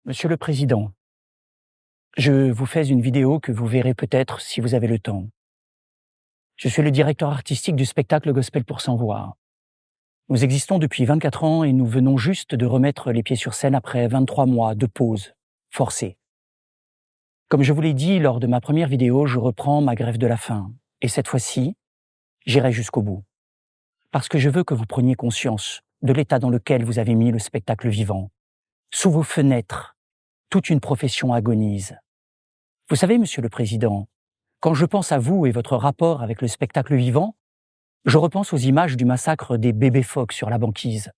Monsieur le Président, je vous fais une vidéo que vous verrez peut-être si vous avez le temps. Je suis le directeur artistique du spectacle Gospel pour sans voix. Nous existons depuis 24 ans et nous venons juste de remettre les pieds sur scène après 23 mois de pause forcée. Comme je vous l'ai dit lors de ma première vidéo, je reprends ma grève de la faim. Et cette fois-ci, j'irai jusqu'au bout. Parce que je veux que vous preniez conscience de l'état dans lequel vous avez mis le spectacle vivant. Sous vos fenêtres, toute une profession agonise. Vous savez, Monsieur le Président, quand je pense à vous et votre rapport avec le spectacle vivant, je repense aux images du massacre des bébés phoques sur la banquise.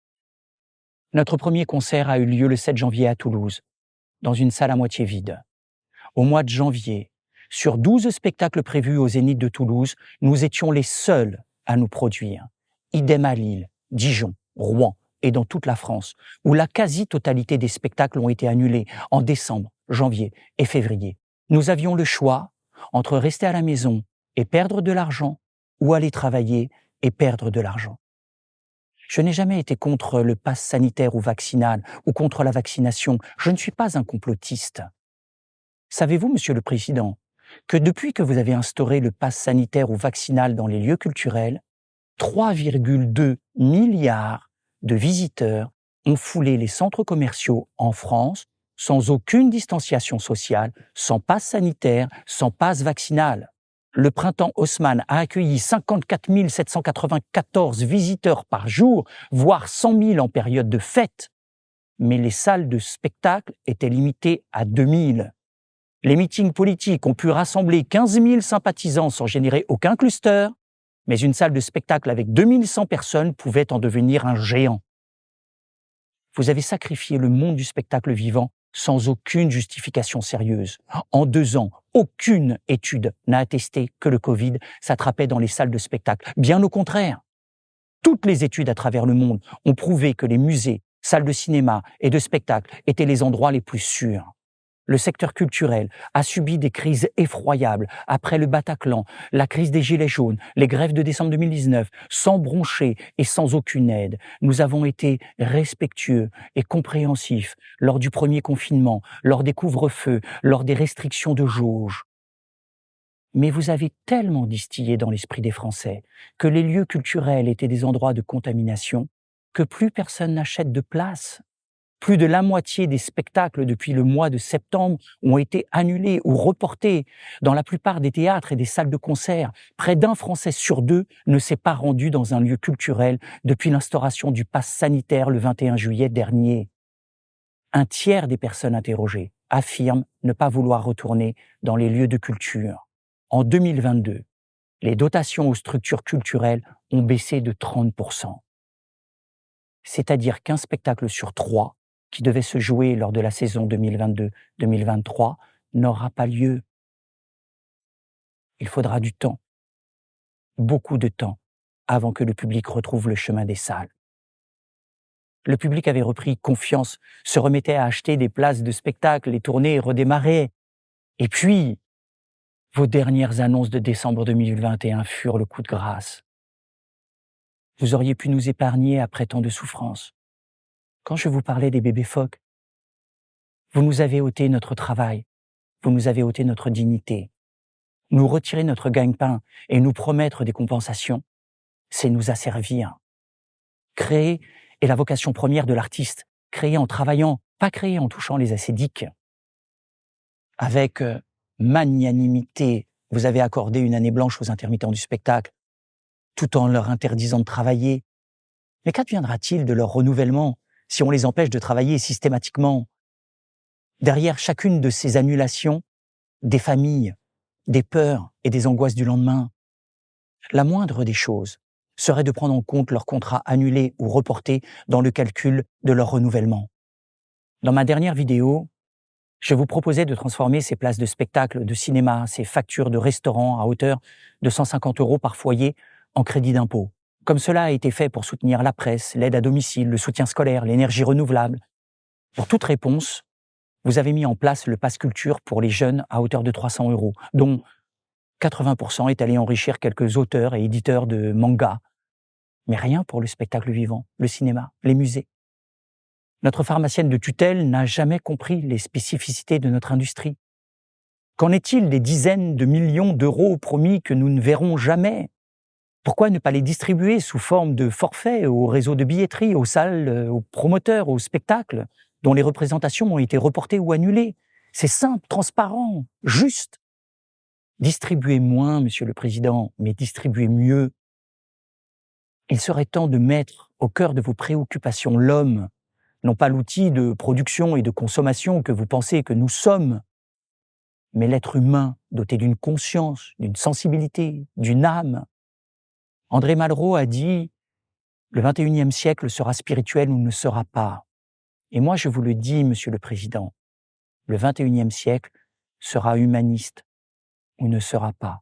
Notre premier concert a eu lieu le 7 janvier à Toulouse, dans une salle à moitié vide. Au mois de janvier, sur 12 spectacles prévus au Zénith de Toulouse, nous étions les seuls à nous produire. Idem à Lille, Dijon, Rouen et dans toute la France, où la quasi-totalité des spectacles ont été annulés en décembre, janvier et février. Nous avions le choix entre rester à la maison et perdre de l'argent ou aller travailler et perdre de l'argent. Je n'ai jamais été contre le pass sanitaire ou vaccinal ou contre la vaccination. Je ne suis pas un complotiste. Savez-vous, Monsieur le Président, que depuis que vous avez instauré le pass sanitaire ou vaccinal dans les lieux culturels, 3,2 milliards de visiteurs ont foulé les centres commerciaux en France sans aucune distanciation sociale, sans passe sanitaire, sans passe vaccinal. Le printemps Haussmann a accueilli 54 794 visiteurs par jour, voire 100 000 en période de fête. Mais les salles de spectacle étaient limitées à 2000. Les meetings politiques ont pu rassembler 15 000 sympathisants sans générer aucun cluster, mais une salle de spectacle avec 2100 personnes pouvait en devenir un géant. Vous avez sacrifié le monde du spectacle vivant sans aucune justification sérieuse. En 2 ans, aucune étude n'a attesté que le Covid s'attrapait dans les salles de spectacle. Bien au contraire. Toutes les études à travers le monde ont prouvé que les musées, salles de cinéma et de spectacle étaient les endroits les plus sûrs. Le secteur culturel a subi des crises effroyables après le Bataclan, la crise des Gilets jaunes, les grèves de décembre 2019, sans broncher et sans aucune aide. Nous avons été respectueux et compréhensifs lors du premier confinement, lors des couvre-feux, lors des restrictions de jauge. Mais vous avez tellement distillé dans l'esprit des Français que les lieux culturels étaient des endroits de contamination que plus personne n'achète de place. Plus de la moitié des spectacles depuis le mois de septembre ont été annulés ou reportés. Dans la plupart des théâtres et des salles de concert, près d'un Français sur 2 ne s'est pas rendu dans un lieu culturel depuis l'instauration du pass sanitaire le 21 juillet dernier. Un tiers des personnes interrogées affirment ne pas vouloir retourner dans les lieux de culture. En 2022, les dotations aux structures culturelles ont baissé de 30%. C'est-à-dire qu'un spectacle sur 3 qui devait se jouer lors de la saison 2022-2023 n'aura pas lieu. Il faudra du temps, beaucoup de temps, avant que le public retrouve le chemin des salles. Le public avait repris confiance, se remettait à acheter des places de spectacle, les tournées redémarraient. Et puis, vos dernières annonces de décembre 2021 furent le coup de grâce. Vous auriez pu nous épargner après tant de souffrances. Quand je vous parlais des bébés phoques, vous nous avez ôté notre travail, vous nous avez ôté notre dignité. Nous retirer notre gagne-pain et nous promettre des compensations, c'est nous asservir. Créer est la vocation première de l'artiste, créer en travaillant, pas créer en touchant les acédiques. Avec magnanimité, vous avez accordé une année blanche aux intermittents du spectacle, tout en leur interdisant de travailler. Mais qu'adviendra-t-il de leur renouvellement si on les empêche de travailler systématiquement? Derrière chacune de ces annulations, des familles, des peurs et des angoisses du lendemain. La moindre des choses serait de prendre en compte leurs contrats annulés ou reportés dans le calcul de leur renouvellement. Dans ma dernière vidéo, je vous proposais de transformer ces places de spectacle, de cinéma, ces factures de restaurant à hauteur de 150 € par foyer en crédit d'impôt. Comme cela a été fait pour soutenir la presse, l'aide à domicile, le soutien scolaire, l'énergie renouvelable. Pour toute réponse, vous avez mis en place le Pass Culture pour les jeunes à hauteur de 300 €, dont 80% est allé enrichir quelques auteurs et éditeurs de mangas. Mais rien pour le spectacle vivant, le cinéma, les musées. Notre pharmacienne de tutelle n'a jamais compris les spécificités de notre industrie. Qu'en est-il des dizaines de millions d'euros promis que nous ne verrons jamais? Pourquoi ne pas les distribuer sous forme de forfait aux réseaux de billetterie, aux salles, aux promoteurs, aux spectacles, dont les représentations ont été reportées ou annulées? C'est simple, transparent, juste. Distribuez moins, Monsieur le Président, mais distribuez mieux. Il serait temps de mettre au cœur de vos préoccupations l'homme, non pas l'outil de production et de consommation que vous pensez que nous sommes, mais l'être humain doté d'une conscience, d'une sensibilité, d'une âme. André Malraux a dit « Le 21e siècle sera spirituel ou ne sera pas ». Et moi je vous le dis, Monsieur le Président, le 21e siècle sera humaniste ou ne sera pas.